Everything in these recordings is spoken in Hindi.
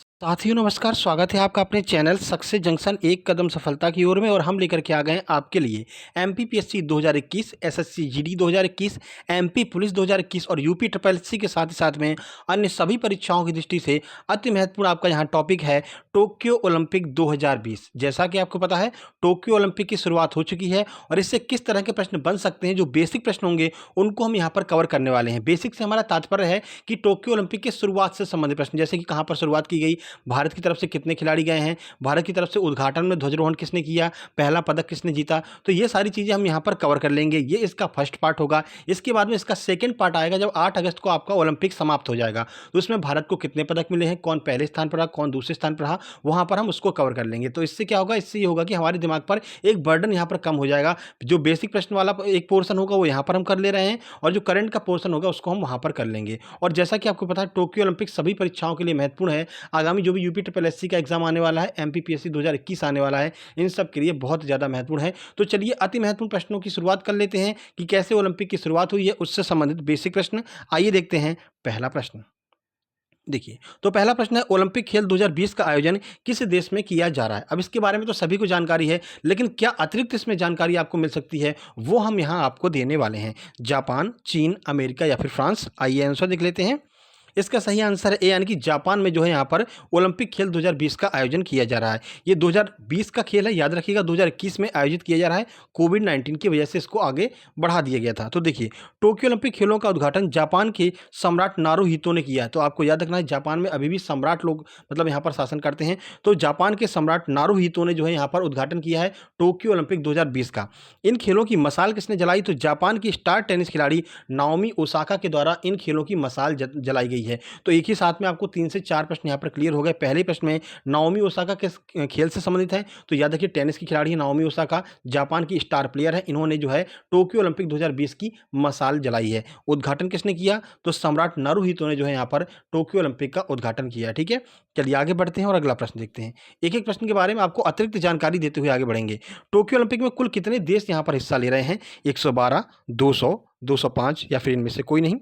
साथियों नमस्कार, स्वागत है आपका अपने चैनल सक्सेस जंक्शन एक कदम सफलता की ओर में। और हम लेकर के आ गए हैं आपके लिए MPPSC 2021, SSC GD 2021, MP police 2021 और यूपी ट्रिपल एससी के साथ ही साथ में अन्य सभी परीक्षाओं की दृष्टि से अति महत्वपूर्ण आपका यहाँ टॉपिक है टोक्यो ओलंपिक 2020। जैसा कि आपको पता है, टोक्यो ओलंपिक की शुरुआत हो चुकी है और इससे किस तरह के प्रश्न बन सकते हैं, जो बेसिक प्रश्न होंगे उनको हम यहाँ पर कवर करने वाले हैं। बेसिक से हमारा तात्पर्य है कि टोक्यो ओलंपिक की शुरुआत से संबंधित प्रश्न, जैसे कि कहाँ पर शुरुआत की गई, भारत की तरफ से कितने खिलाड़ी गए हैं, भारत की तरफ से उद्घाटन में ध्वजारोहण किसने किया, पहला पदक किसने जीता, तो ये सारी चीज़ें हम यहाँ पर कवर कर लेंगे। ये इसका फर्स्ट पार्ट होगा। इसके बाद में इसका सेकंड पार्ट आएगा जब 8 अगस्त को आपका ओलंपिक समाप्त हो जाएगा, तो उसमें भारत को कितने पदक मिले हैं, कौन पहले स्थान पर रहा, कौन दूसरे स्थान पर रहा, वहाँ पर हम उसको कवर कर लेंगे। तो इससे क्या होगा, इससे ये होगा कि हमारे दिमाग पर एक बर्डन यहाँ पर कम हो जाएगा। जो बेसिक प्रश्न वाला एक पोर्शन होगा वो यहाँ पर हम कर ले रहे हैं और जो करंट का पोर्शन होगा उसको हम वहाँ पर कर लेंगे। और जैसा कि आपको पता है, टोक्यो ओलंपिक सभी परीक्षाओं के लिए महत्वपूर्ण है। आगामी जो भी यूपी ट्रिपल एससी का एग्जाम आने वाला है, एमपीपीएससी 2021 आने वाला है, इन सब के लिए बहुत ज़्यादा महत्वपूर्ण है। तो चलिए अति महत्वपूर्ण प्रश्नों की शुरुआत कर लेते हैं कि कैसे ओलंपिक की शुरुआत हुई है, उससे संबंधित बेसिक प्रश्न। आइए देखते हैं पहला प्रश्न। देखिए, तो पहला प्रश्न है, ओलंपिक खेल 2020 का आयोजन किस देश में किया जा रहा है। अब इसके बारे में तो सभी को जानकारी है, लेकिन क्या अतिरिक्त इसमें जानकारी आपको मिल सकती है, वो हम यहाँ आपको देने वाले हैं। जापान, चीन, अमेरिका या फिर फ्रांस। आइए आंसर देख लेते हैं। इसका सही आंसर है ए, यानी कि जापान में जो है यहाँ पर ओलंपिक खेल 2020 का आयोजन किया जा रहा है। ये 2020 का खेल है, याद रखिएगा 2021 में आयोजित किया जा रहा है। कोविड-19 की वजह से इसको आगे बढ़ा दिया गया था। तो देखिए, टोक्यो ओलंपिक खेलों का उद्घाटन जापान के सम्राट नारुहितो ने किया है। तो आपको याद रखना है, जापान में अभी भी सम्राट लोग मतलब यहाँ पर शासन करते हैं। तो जापान के सम्राट नारुहितो ने जो है यहाँ पर उद्घाटन किया है टोक्यो ओलंपिक 2020 का। इन खेलों की मशाल किसने जलाई, तो जापान की स्टार टेनिस खिलाड़ी नाओमी ओसाका के द्वारा इन खेलों की मशाल जलाई गई है। तो एक ही साथ में आपको 3 से 4 प्रश्न यहाँ पर क्लियर हो गए। पहले प्रश्न में नाओमी ओसाका किस खेल से संबंधित है, तो याद रखिए टेनिस की खिलाड़ी है नाओमी ओसाका, जापान की स्टार प्लेयर है। इन्होंने जो है टोक्यो ओलंपिक 2020 की मशाल जलाई है। उद्घाटन किसने किया, तो सम्राट नारुहितो ने जो है यहाँ पर टोक्यो ओलंपिक का उद्घाटन किया है। ठीक है, चलिए आगे बढ़ते हैं और अगला प्रश्न देखते हैं। एक एक प्रश्न के बारे में आपको अतिरिक्त जानकारी देते हुए आगे बढ़ेंगे। टोक्यो ओलंपिक में कुल कितने देश यहाँ पर हिस्सा ले रहे हैं, 112, 200, 205 या फिर इनमें से कोई नहीं।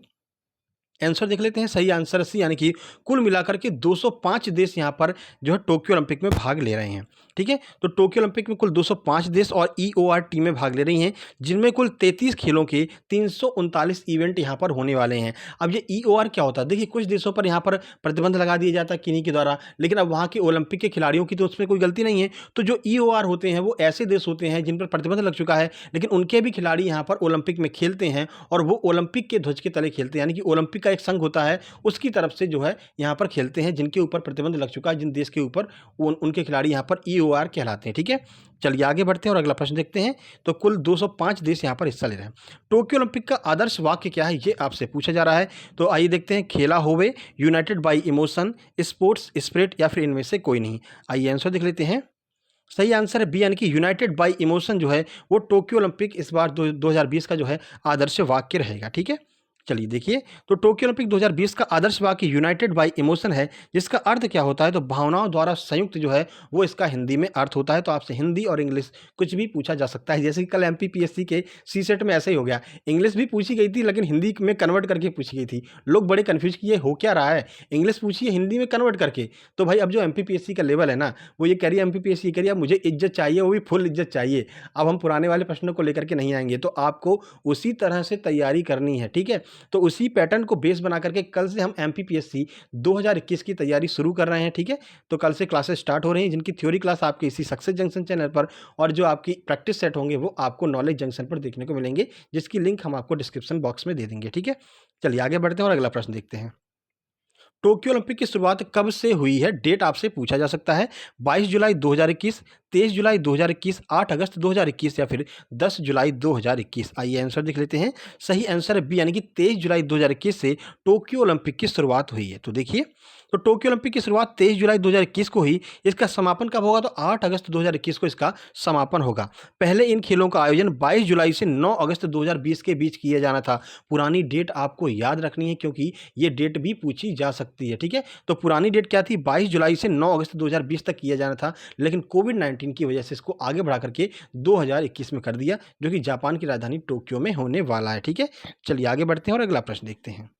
आंसर देख लेते हैं। सही आंसर सी, यानी कि कुल मिलाकर के 205 देश यहाँ पर जो है टोक्यो ओलंपिक में भाग ले रहे हैं। ठीक है, तो टोक्यो ओलंपिक में कुल 205 देश और ईओआर टीमें भाग ले रही हैं, जिनमें कुल 33 खेलों के 339 इवेंट यहाँ पर होने वाले हैं। अब ये ईओआर क्या होता है, देखिए कुछ देशों पर यहाँ पर प्रतिबंध लगा दिया जाता है किन्हीं के द्वारा, लेकिन अब वहाँ के ओलंपिक के खिलाड़ियों की तो उसमें कोई गलती नहीं है। तो जो ईओआर होते हैं वो ऐसे देश होते हैं जिन पर प्रतिबंध लग चुका है, लेकिन उनके भी खिलाड़ी यहाँ पर ओलंपिक में खेलते हैं और वो ओलंपिक के ध्वज के तले खेलते हैं, यानी कि ओलंपिक का एक संघ होता है उसकी तरफ से जो है यहाँ पर खेलते हैं, जिनके ऊपर प्रतिबंध लग चुका है, जिन देश के ऊपर उनके खिलाड़ी यहाँ पर ईओआर कहलाते हैं। ठीक है, चलिए आगे बढ़ते हैं और अगला प्रश्न देखते हैं। तो कुल 205 देश यहाँ पर हिस्सा ले रहे हैं। टोक्यो ओलंपिक का आदर्श वाक्य क्या है, ये आपसे पूछा जा रहा है। तो आइए देखते हैं, खेला होवे, United by emotion, sports spirit या फिर इनमें से कोई नहीं। आइए आंसर देख लेते हैं। सही आंसर है बी, यानी कि यूनाइटेड बाई इमोशन जो है वो टोक्यो ओलंपिक इस बार 2020 का जो है आदर्श वाक्य रहेगा। ठीक है, चलिए देखिए, तो टोक्यो ओलंपिक 2020 का आदर्श वाक्य यूनाइटेड बाय इमोशन है, जिसका अर्थ क्या होता है, तो भावनाओं द्वारा संयुक्त जो है वो इसका हिंदी में अर्थ होता है। तो आपसे हिंदी और इंग्लिश कुछ भी पूछा जा सकता है, जैसे कि कल एमपीपीएससी के सी सेट में ऐसे ही हो गया, इंग्लिश भी पूछी गई थी लेकिन हिंदी में कन्वर्ट करके पूछी गई थी। लोग बड़े कन्फ्यूज किए हो क्या रहा है, इंग्लिश पूछिए हिंदी में कन्वर्ट करके। तो भाई अब जो एमपीपीएससी का लेवल है ना, वो ये कह रही है एमपीपीएससी ये कह रही है अब मुझे इज्जत चाहिए, वो भी फुल इज्जत चाहिए। अब हम पुराने वाले प्रश्नों को लेकर के नहीं आएंगे, तो आपको उसी तरह से तैयारी करनी है। ठीक है, तो उसी पैटर्न को बेस बना करके कल से हम एमपीपीएससी 2021 की तैयारी शुरू कर रहे हैं। ठीक है, तो कल से क्लासेस स्टार्ट हो रही हैं, जिनकी थ्योरी क्लास आपके इसी सक्सेस जंक्शन चैनल पर और जो आपकी प्रैक्टिस सेट होंगे वो आपको नॉलेज जंक्शन पर देखने को मिलेंगे, जिसकी लिंक हम आपको डिस्क्रिप्शन बॉक्स में दे देंगे। ठीक है, चलिए आगे बढ़ते हैं और अगला प्रश्न देखते हैं। टोक्यो ओलंपिक की शुरुआत कब से हुई है, डेट आपसे पूछा जा सकता है। 22 जुलाई 2021, 23 जुलाई 2021, 8 अगस्त 2021 या फिर 10 जुलाई 2021। आइए आंसर देख लेते हैं। सही आंसर है बी, यानी कि 23 जुलाई 2021 से टोक्यो ओलंपिक की शुरुआत हुई है। तो देखिए, तो टोक्यो ओलंपिक की शुरुआत 23 जुलाई 2021 को हुई। इसका समापन कब होगा, तो 8 अगस्त 2021 को इसका समापन होगा। पहले इन खेलों का आयोजन 22 जुलाई से 9 अगस्त 2020 के बीच किया जाना था। पुरानी डेट आपको याद रखनी है, क्योंकि ये डेट भी पूछी जा सकती है। ठीक है, तो पुरानी डेट क्या थी, 22 जुलाई से 9 अगस्त 2020 तक किया जाना था, लेकिन कोविड-19 की वजह से इसको आगे बढ़ा करके 2021 में कर दिया, जो कि जापान की राजधानी टोक्यो में होने वाला है। ठीक है, चलिए आगे बढ़ते हैं और अगला प्रश्न देखते हैं।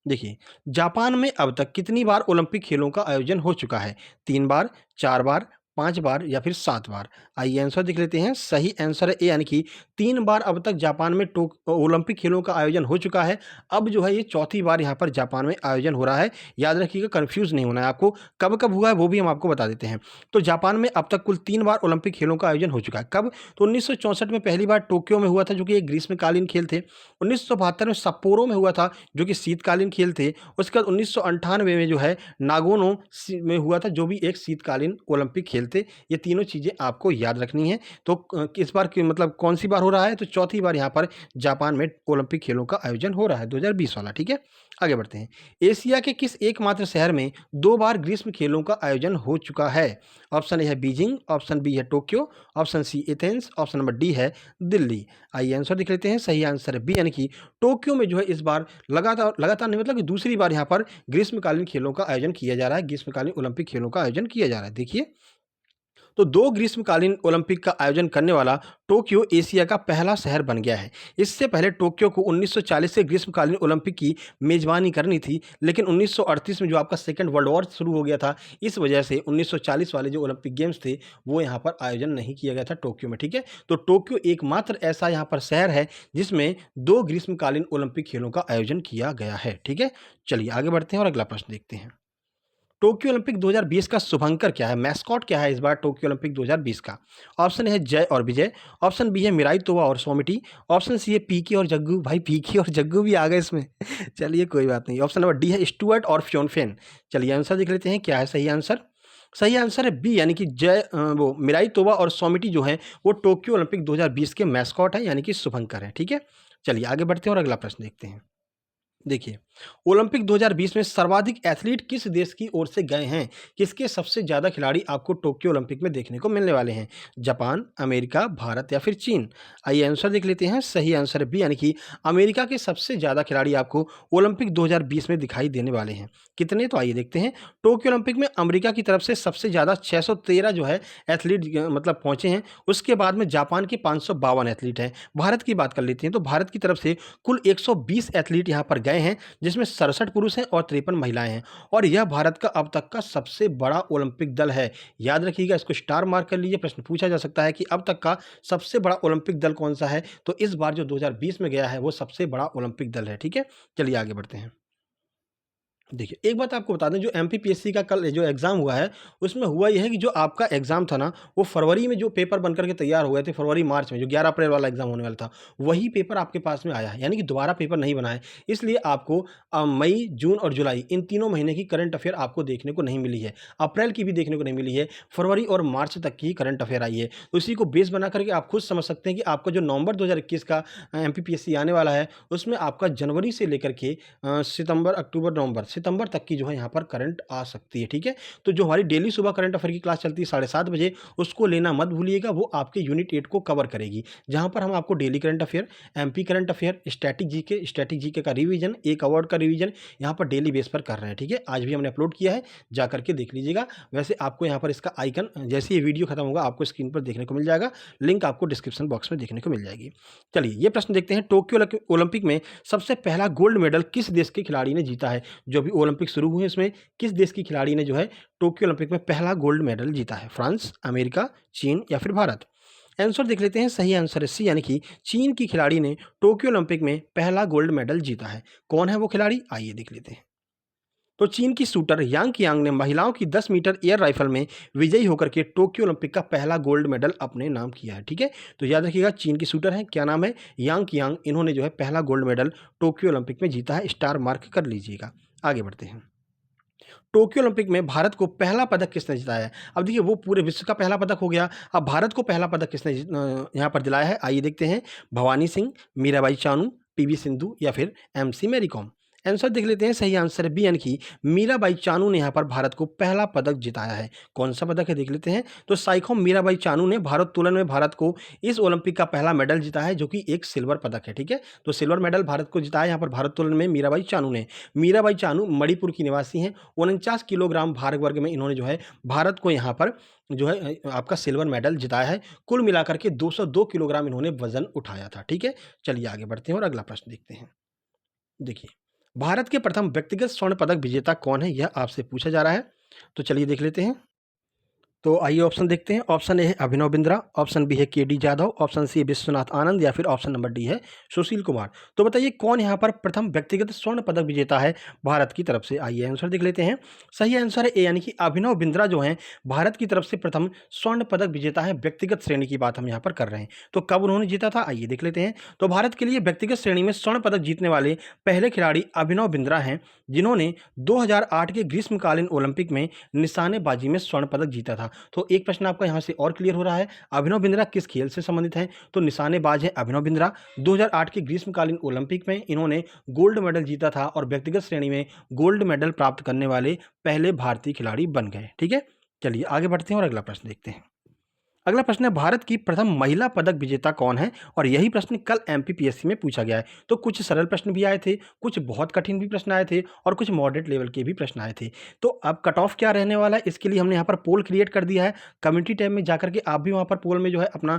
देखिए, जापान में अब तक कितनी बार ओलंपिक खेलों का आयोजन हो चुका है? 3 बार, 4 बार, 5 बार या फिर 7 बार? आइए आंसर देख लेते हैं। सही आंसर है ए यानी कि 3 बार अब तक जापान में ओलंपिक खेलों का आयोजन हो चुका है। अब जो है ये चौथी बार यहाँ पर जापान में आयोजन हो रहा है। याद रखिएगा, कन्फ्यूज़ नहीं होना है आपको। कब-कब हुआ है वो भी हम आपको बता देते हैं। तो जापान में अब तक कुल 3 बार ओलंपिक खेलों का आयोजन हो चुका है। कब? तो 1964 में पहली बार टोक्यो में हुआ था, जो कि एक ग्रीष्मकालीन खेल थे। 1972 में सप्पोरो में हुआ था, जो कि शीतकालीन खेल थे। उसके बाद 1998 में जो है नागोनो में हुआ था, जो भी एक शीतकालीन ओलंपिक खेल थे। ये तीनों चीज़ें आपको याद रखनी है। तो किस बार की मतलब कौन सी बार हो रहा है? तो चौथी बार यहाँ पर जापान में ओलंपिक खेलों का आयोजन हो रहा है, 2020 वाला। ठीक है, आगे बढ़ते हैं। एशिया के किस एकमात्र शहर में 2 बार ग्रीष्म खेलों का आयोजन हो चुका है? ऑप्शन ए है बीजिंग, ऑप्शन बी है Tokyo, option C Athens, option number D है दिल्ली। आइए आंसर देख लेते हैं। सही आंसर है बी यानी कि टोक्यो में जो है इस बार लगातार लगातार नहीं, मतलब कि दूसरी बार यहाँ पर ग्रीष्मकालीन खेलों का आयोजन किया जा रहा है। ग्रीष्मकालीन ओलंपिक खेलों का आयोजन किया जा रहा है। देखिए, तो 2 ग्रीष्मकालीन ओलंपिक का आयोजन करने वाला टोक्यो एशिया का पहला शहर बन गया है। इससे पहले टोक्यो को 1940 से ग्रीष्मकालीन ओलंपिक की मेज़बानी करनी थी, लेकिन 1938 में जो आपका सेकंड वर्ल्ड वॉर शुरू हो गया था, इस वजह से 1940 वाले जो ओलंपिक गेम्स थे, वो यहाँ पर आयोजन नहीं किया गया था टोक्यो में। ठीक है? तो टोक्यो एकमात्र ऐसा यहाँ पर शहर है, जिसमें 2 ग्रीष्मकालीन ओलंपिक खेलों का आयोजन किया गया है। ठीक है? चलिए आगे बढ़ते हैं और अगला प्रश्न देखते हैं। टोक्यो ओलंपिक 2020 का शुभंकर क्या है? मैस्कॉट क्या है इस बार टोक्यो ओलंपिक 2020 का? ऑप्शन है जय और विजय, ऑप्शन बी है मिराई तोवा और सोमिटी, ऑप्शन सी है पीके और जग्गू। भाई पीके और जग्गू भी आ गए इसमें। चलिए कोई बात नहीं। ऑप्शन नंबर डी है स्टुअर्ट और फ्योनफेन। चलिए आंसर देख लेते हैं, क्या है सही आंसर? सही आंसर है बी यानी कि वो मिराई तोवा और सोमिटी जो हैं वो टोक्यो ओलंपिक 2020 के मैस्कॉट हैं, यानी कि शुभंकर हैं। ठीक है? चलिए आगे बढ़ते हैं और अगला प्रश्न देखते हैं। देखिए, ओलंपिक 2020 में सर्वाधिक एथलीट किस देश की ओर से गए हैं? किसके सबसे ज़्यादा खिलाड़ी आपको टोक्यो ओलंपिक में देखने को मिलने वाले हैं? जापान, अमेरिका, भारत या फिर चीन? आइए आंसर देख लेते हैं। सही आंसर है बी यानी कि अमेरिका के सबसे ज़्यादा खिलाड़ी आपको ओलंपिक 2020 में दिखाई देने वाले हैं। कितने? तो आइए देखते हैं। टोक्यो ओलंपिक में अमेरिका की तरफ से सबसे ज़्यादा 613 जो है एथलीट मतलब पहुँचे हैं। उसके बाद में जापान के 552 एथलीट हैं। भारत की बात कर लेते हैं, तो भारत की तरफ से कुल 120 एथलीट यहाँ पर गए हैं, जिसमें 67 पुरुष हैं और 53 महिलाएं हैं, और यह भारत का अब तक का सबसे बड़ा ओलंपिक दल है। याद रखिएगा, इसको स्टार मार्क कर लीजिए। प्रश्न पूछा जा सकता है कि अब तक का सबसे बड़ा ओलंपिक दल कौन सा है, तो इस बार जो 2020 में गया है वो सबसे बड़ा ओलंपिक दल है। ठीक है, चलिए आगे बढ़ते हैं। देखिए, एक बात आपको बता दें, जो एमपीपीएससी का कल जो एग्ज़ाम हुआ है, उसमें हुआ ये है कि जो आपका एग्ज़ाम था ना, वो फरवरी में जो पेपर बन कर के तैयार हुए थे, फरवरी-मार्च में जो 11 अप्रैल वाला एग्ज़ाम होने वाला था, वही पेपर आपके पास में आया है, यानी कि दोबारा पेपर नहीं बना है। इसलिए आपको मई, जून और जुलाई इन तीनों महीने की करंट अफ़ेयर आपको देखने को नहीं मिली है। अप्रैल की भी देखने को नहीं मिली है, फरवरी और मार्च तक की करंट अफ़ेयर आई है। तो इसी को बेस बना करके आप खुद समझ सकते हैं कि आपका जो नवंबर 2021 का एमपीपीएससी आने वाला है, उसमें आपका जनवरी से लेकर के सितंबर, अक्टूबर, नवंबर, सितंबर तक की जो है यहाँ पर करंट आ सकती है। ठीक है? तो जो हमारी डेली सुबह करंट अफेयर की क्लास चलती है 7:30 बजे, उसको लेना मत भूलिएगा। वो आपके यूनिट 8 को कवर करेगी, जहाँ पर हम आपको daily current affair, MP current affair, static GK का रिवीजन, एक अवार्ड का रिवीजन यहाँ पर डेली बेस पर कर रहे हैं। ठीक है? आज भी हमने अपलोड किया है, जा करके देख लीजिएगा। वैसे आपको यहाँ पर इसका आइकन जैसे ये वीडियो खत्म होगा आपको स्क्रीन पर देखने को मिल जाएगा। लिंक आपको डिस्क्रिप्शन बॉक्स में देखने को मिल जाएगी। चलिए ये प्रश्न देखते हैं। टोक्यो ओलंपिक में सबसे पहला गोल्ड मेडल किस देश के खिलाड़ी ने जीता है? जो भी ओलंपिक शुरू हुए इसमें किस देश की खिलाड़ी ने जो है टोक्यो ओलंपिक में पहला गोल्ड मेडल जीता है? फ्रांस, अमेरिका, चीन या फिर भारत? आंसर देख लेते हैं। सही आंसर है सी यानी कि चीन की खिलाड़ी ने टोक्यो ओलंपिक में पहला गोल्ड मेडल जीता है। कौन है वो खिलाड़ी? आइए देख लेते हैं। तो चीन की शूटर यांग यांग ने महिलाओं की 10 मीटर एयर राइफल में विजयी होकर के टोक्यो ओलंपिक का पहला गोल्ड मेडल अपने नाम किया है। ठीक है, तो याद रखिएगा, चीन की शूटर है, क्या नाम है? यांग यांग। इन्होंने जो है पहला गोल्ड मेडल टोक्यो ओलंपिक में जीता है। स्टार मार्क कर लीजिएगा। आगे बढ़ते हैं। टोक्यो ओलंपिक में भारत को पहला पदक किसने जिताया है? अब देखिए, वो पूरे विश्व का पहला पदक हो गया। अब भारत को पहला पदक किसने यहाँ पर दिलाया है? आइए देखते हैं। भवानी सिंह, मीराबाई चानू, पीवी सिंधु या फिर एमसी मैरी कॉम? आंसर देख लेते हैं। सही आंसर है बी यानी कि मीराबाई चानू ने यहाँ पर भारत को पहला पदक जिताया है। कौन सा पदक है देख लेते हैं। तो साइखोम मीराबाई चानू ने भारोत्तोलन में भारत को इस ओलंपिक का पहला मेडल जिताया है, जो कि एक सिल्वर पदक है। ठीक है, तो सिल्वर मेडल भारत को जिताया यहाँ पर भारोत्तोलन में मीराबाई चानू ने। मीराबाई चानू मणिपुर की निवासी हैं। 49 किलोग्राम भार वर्ग में इन्होंने जो है भारत को यहाँ पर जो है आपका सिल्वर मेडल जिताया है। कुल मिलाकर के 202 किलोग्राम इन्होंने वजन उठाया था। ठीक है, चलिए आगे बढ़ते हैं और अगला प्रश्न देखते हैं। देखिए, भारत के प्रथम व्यक्तिगत स्वर्ण पदक विजेता कौन है, यह आपसे पूछा जा रहा है। तो चलिए देख लेते हैं। तो आइए ऑप्शन देखते हैं। ऑप्शन ए है अभिनव बिंद्रा, ऑप्शन बी है के.डी. जाधव, ऑप्शन सी है विश्वनाथ आनंद या फिर ऑप्शन नंबर डी है सुशील कुमार। तो बताइए कौन यहाँ पर प्रथम व्यक्तिगत स्वर्ण पदक विजेता है भारत की तरफ से। आइए आंसर देख लेते हैं। सही आंसर है ए, यानी कि अभिनव बिंद्रा जो हैं भारत की तरफ से प्रथम स्वर्ण पदक विजेता है। व्यक्तिगत श्रेणी की बात हम यहाँ पर कर रहे हैं। तो कब उन्होंने जीता था, आइए देख लेते हैं। तो भारत के लिए व्यक्तिगत श्रेणी में स्वर्ण पदक जीतने वाले पहले खिलाड़ी अभिनव बिंद्रा हैं, जिन्होंने 2008 के ग्रीष्मकालीन ओलंपिक में निशानेबाजी में स्वर्ण पदक जीता था। तो एक प्रश्न आपका यहाँ से और क्लियर हो रहा है, अभिनव बिंद्रा किस खेल से संबंधित हैं। तो निशानेबाज है अभिनव बिंद्रा। 2008 के ग्रीष्मकालीन ओलंपिक में इन्होंने गोल्ड मेडल जीता था और व्यक्तिगत श्रेणी में गोल्ड मेडल प्राप्त करने वाले पहले भारतीय खिलाड़ी बन गए। ठीक है, चलिए आगे बढ़ते हैं और अगला प्रश्न देखते हैं। अगला प्रश्न है, भारत की प्रथम महिला पदक विजेता कौन है। और यही प्रश्न कल एमपीपीएससी में पूछा गया है। तो कुछ सरल प्रश्न भी आए थे, कुछ बहुत कठिन भी प्रश्न आए थे और कुछ मॉडरेट लेवल के भी प्रश्न आए थे। तो अब कट ऑफ क्या रहने वाला है, इसके लिए हमने यहाँ पर पोल क्रिएट कर दिया है। कम्युनिटी टैब में जाकर के आप भी वहाँ पर पोल में जो है अपना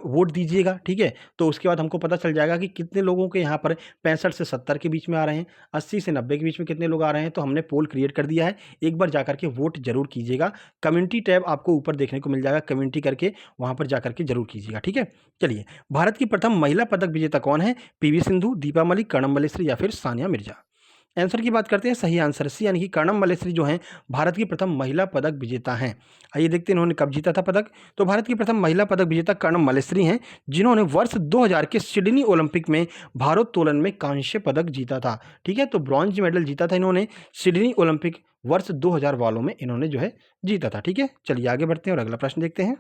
वोट दीजिएगा। ठीक है, तो उसके बाद हमको पता चल जाएगा कि कितने लोगों के यहाँ पर 65 से 70 के बीच में आ रहे हैं, 80 से 90 के बीच में कितने लोग आ रहे हैं। तो हमने पोल क्रिएट कर दिया है, एक बार जाकर के वोट जरूर कीजिएगा। कम्युनिटी टैब आपको ऊपर देखने को मिल जाएगा, कम्युनिटी करके वहां पर जाकर के जरूर कीजिएगा। ठीक है, चलिए भारत की प्रथम महिला पदक विजेता कौन है। पीवी सिंधु, दीपा मलिक, कर्णम मल्लेश्वरी या फिर सानिया मिर्जा। आंसर की बात करते हैं। सही आंसर सी, यानी कि कर्णम मल्लेश्वरी जो हैं भारत की प्रथम महिला पदक विजेता हैं। आइए देखते हैं इन्होंने कब जीता था पदक। तो भारत की प्रथम महिला पदक विजेता कर्णम मल्लेश्वरी हैं, जिन्होंने वर्ष 2000 के सिडनी ओलंपिक में भारोत्तोलन में कांस्य पदक जीता था। ठीक है, तो ब्रॉन्ज मेडल जीता था इन्होंने सिडनी ओलंपिक वर्ष 2000 वालों में इन्होंने जो है जीता था। ठीक है, चलिए आगे बढ़ते हैं और अगला प्रश्न देखते हैं।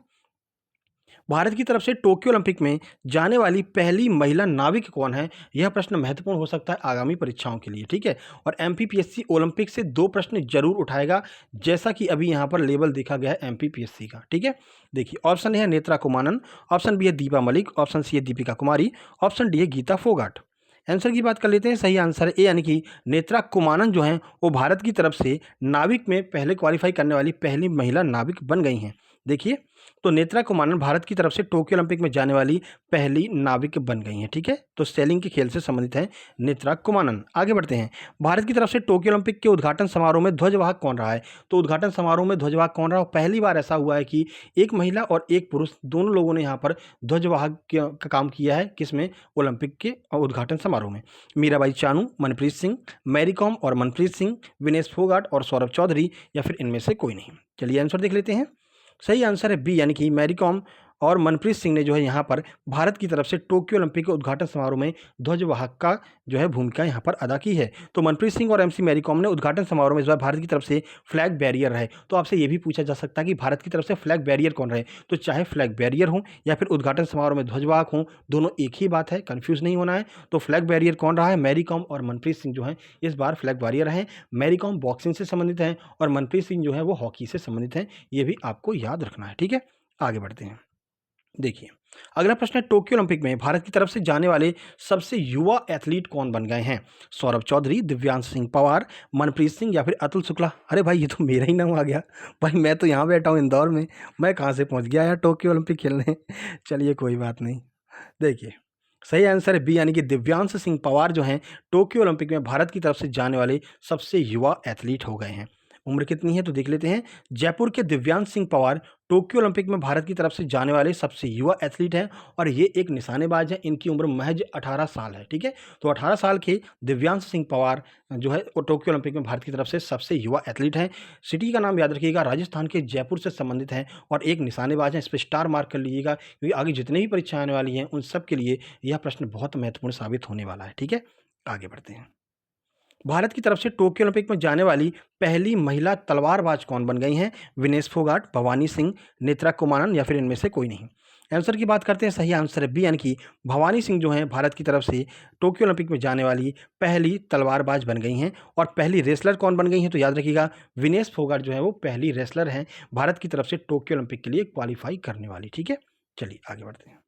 भारत की तरफ से टोक्यो ओलंपिक में जाने वाली पहली महिला नाविक कौन है। यह प्रश्न महत्वपूर्ण हो सकता है आगामी परीक्षाओं के लिए। ठीक है, और एमपीपीएससी ओलंपिक से 2 प्रश्न जरूर उठाएगा, जैसा कि अभी यहाँ पर लेवल देखा गया है एमपीपीएससी का। ठीक है, देखिए ऑप्शन है नेत्रा कुमानन, ऑप्शन बी है दीपा मलिक, ऑप्शन सी है दीपिका कुमारी, ऑप्शन डी है गीता फोगाट। आंसर की बात कर लेते हैं। सही आंसर है ए, यानी कि नेत्रा कुमानन जो हैं वो भारत की तरफ से नाविक में पहले क्वालिफाई करने वाली पहली महिला नाविक बन गई हैं। देखिए, तो नेत्रा कुमानन भारत की तरफ से टोक्यो ओलंपिक में जाने वाली पहली नाविक बन गई हैं। ठीक है, तो सेलिंग के खेल से संबंधित है नेत्रा कुमानन। आगे बढ़ते हैं। भारत की तरफ से टोक्यो ओलंपिक के उद्घाटन समारोह में ध्वजवाहक कौन रहा है। तो उद्घाटन समारोह में ध्वजवाहक कौन रहा। पहली बार ऐसा हुआ है कि एक महिला और एक पुरुष दोनों लोगों ने यहाँ पर ध्वजवाहक का काम किया है। किसमें, ओलंपिक के उद्घाटन समारोह में। मीराबाई चानू, मनप्रीत सिंह, मैरी कॉम और मनप्रीत सिंह, विनेश फोगाट और सौरभ चौधरी या फिर इनमें से कोई नहीं। चलिए आंसर देख लेते हैं। सही आंसर है बी, यानी कि मैरी कॉम और मनप्रीत सिंह ने जो है यहाँ पर भारत की तरफ से टोक्यो ओलंपिक के उद्घाटन समारोह में ध्वजवाहक का जो है भूमिका यहाँ पर अदा की है। तो मनप्रीत सिंह और एमसी मैरी कॉम ने उद्घाटन समारोह में इस बार भारत की तरफ से फ्लैग बैरियर रहे। तो आपसे ये भी पूछा जा सकता है कि भारत की तरफ से फ्लैग बैरियर कौन रहे। तो चाहे फ्लैग बैरियर हो या फिर उद्घाटन समारोह में ध्वजवाहक हो, दोनों एक ही बात है, कन्फ्यूज नहीं होना है। तो फ्लैग बैरियर कौन रहा है, मैरी कॉम और मनप्रीत सिंह जो है इस बार फ्लैग बैरियर हैं। मैरी कॉम बॉक्सिंग से संबंधित हैं और मनप्रीत सिंह जो है वो हॉकी से संबंधित हैं। ये भी आपको याद रखना है। ठीक है, आगे बढ़ते हैं। देखिए अगला प्रश्न है, टोक्यो ओलंपिक में भारत की तरफ से जाने वाले सबसे युवा एथलीट कौन बन गए हैं। सौरभ चौधरी, दिव्यांश सिंह पवार, मनप्रीत सिंह या फिर अतुल शुक्ला। अरे भाई, ये तो मेरा ही नाम आ गया भाई, मैं तो यहाँ बैठा हूँ इंदौर में, मैं कहाँ से पहुँच गया यार टोक्यो ओलंपिक खेलने चलिए कोई बात नहीं। देखिए सही आंसर है बी, यानी कि दिव्यांश सिंह पवार जो हैं टोक्यो ओलंपिक में भारत की तरफ से जाने वाले सबसे युवा एथलीट हो गए हैं। उम्र कितनी है तो देख लेते हैं। जयपुर के दिव्यांश सिंह पवार टोक्यो ओलंपिक में भारत की तरफ से जाने वाले सबसे युवा एथलीट हैं और ये एक निशानेबाज हैं। इनकी उम्र महज 18 साल है। ठीक है, तो 18 साल के दिव्यांश सिंह पवार जो है वो टोक्यो ओलंपिक में भारत की तरफ से सबसे युवा एथलीट हैं। सिटी का नाम याद रखिएगा, राजस्थान के जयपुर से संबंधित हैं और एक निशानेबाज हैं। इस पर स्टार मार्क कर लीजिएगा, क्योंकि आगे जितनी भी परीक्षाएं आने वाली हैं उन सब के लिए यह प्रश्न बहुत महत्वपूर्ण साबित होने वाला है। ठीक है, आगे बढ़ते हैं। भारत की तरफ से टोक्यो ओलंपिक में जाने वाली पहली महिला तलवारबाज कौन बन गई हैं। विनेश फोगाट, भवानी सिंह, नेत्रा कुमारन या फिर इनमें से कोई नहीं। आंसर की बात करते हैं। सही आंसर है बी, यानी कि भवानी सिंह जो हैं भारत की तरफ से टोक्यो ओलंपिक में जाने वाली पहली तलवारबाज बन गई हैं। और पहली रेसलर कौन बन गई हैं तो याद रखिएगा, विनेश फोगाट जो है वो पहली रेसलर हैं भारत की तरफ से टोक्यो ओलंपिक के लिए क्वालिफाई करने वाली। ठीक है, चलिए आगे बढ़ते हैं।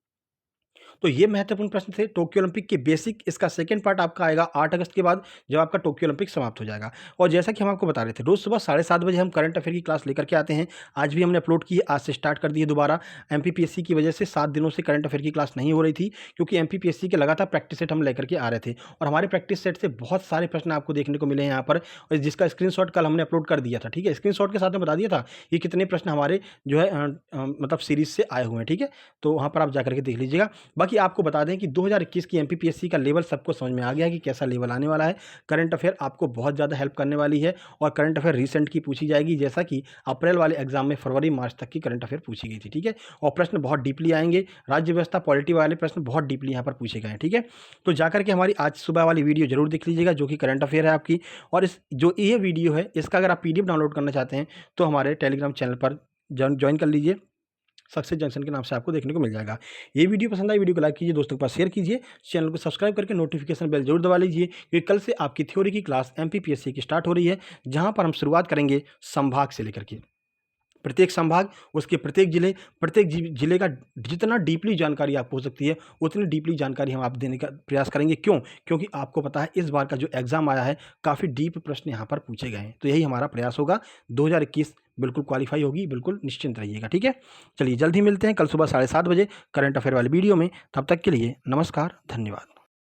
तो ये महत्वपूर्ण प्रश्न थे टोक्यो ओलंपिक के बेसिक। इसका सेकंड पार्ट आपका आएगा 8 अगस्त के बाद, जब आपका टोक्यो ओलंपिक समाप्त हो जाएगा। और जैसा कि हम आपको बता रहे थे, रोज़ सुबह 7:30 बजे हम करंट अफेयर की क्लास लेकर के आते हैं। आज भी हमने अपलोड की है, आज से स्टार्ट कर दी है दोबारा। एमपीपीएससी की वजह से 7 दिनों से करंट अफेयर की क्लास नहीं हो रही थी, क्योंकि एमपीपीएससी के लगातार प्रैक्टिस सेट हम लेकर के आ रहे थे, और हमारे प्रैक्टिस सेट से बहुत सारे प्रश्न आपको देखने को मिले हैं यहाँ पर, और जिसका स्क्रीनशॉट कल हमने अपलोड कर दिया था। ठीक है, स्क्रीनशॉट के साथ में बता दिया था कि कितने प्रश्न हमारे जो है मतलब सीरीज से आए हुए हैं। ठीक है, तो वहाँ पर आप जाकर के देख लीजिएगा। बाकी आपको बता दें कि 2021 की एमपीपीएससी का लेवल सबको समझ में आ गया है कि कैसा लेवल आने वाला है। करंट अफेयर आपको बहुत ज़्यादा हेल्प करने वाली है, और करंट अफेयर रिसेंट की पूछी जाएगी, जैसा कि अप्रैल वाले एग्जाम में फरवरी मार्च तक की करंट अफेयर पूछी गई थी। ठीक है, और प्रश्न बहुत डीपली आएंगे, राज्य व्यवस्था पॉलिटी वाले प्रश्न बहुत डीपली यहाँ पर पूछे गए हैं। ठीक है, तो जाकर के हमारी आज सुबह वाली वीडियो जरूर देख लीजिएगा, जो कि करंट अफेयर है आपकी। और इस जो ये वीडियो है, इसका अगर आप पीडीएफ डाउनलोड करना चाहते हैं तो हमारे टेलीग्राम चैनल पर ज्वाइन कर लीजिए। सक्सेस जंक्शन के नाम से आपको देखने को मिल जाएगा। ये वीडियो पसंद आई, वीडियो को लाइक कीजिए, दोस्तों के पास शेयर कीजिए, चैनल को सब्सक्राइब करके नोटिफिकेशन बेल जरूर दबा लीजिए, क्योंकि कल से आपकी थ्योरी की क्लास एमपीपीएससी की स्टार्ट हो रही है, जहां पर हम शुरुआत करेंगे संभाग से लेकर के प्रत्येक संभाग, उसके प्रत्येक जिले का जितना डीपली जानकारी आपको हो सकती है, उतनी डीपली जानकारी हम आप देने का प्रयास करेंगे। क्यों? क्योंकि आपको पता है इस बार का जो एग्ज़ाम आया है, काफ़ी डीप प्रश्न यहाँ पर पूछे गए हैं। तो यही हमारा प्रयास होगा। 2021 बिल्कुल क्वालिफाई होगी, बिल्कुल निश्चिंत रहिएगा। ठीक है, चलिए जल्द ही मिलते हैं कल सुबह 7:30 बजे करंट अफेयर वाली वीडियो में। तब तक के लिए नमस्कार, धन्यवाद।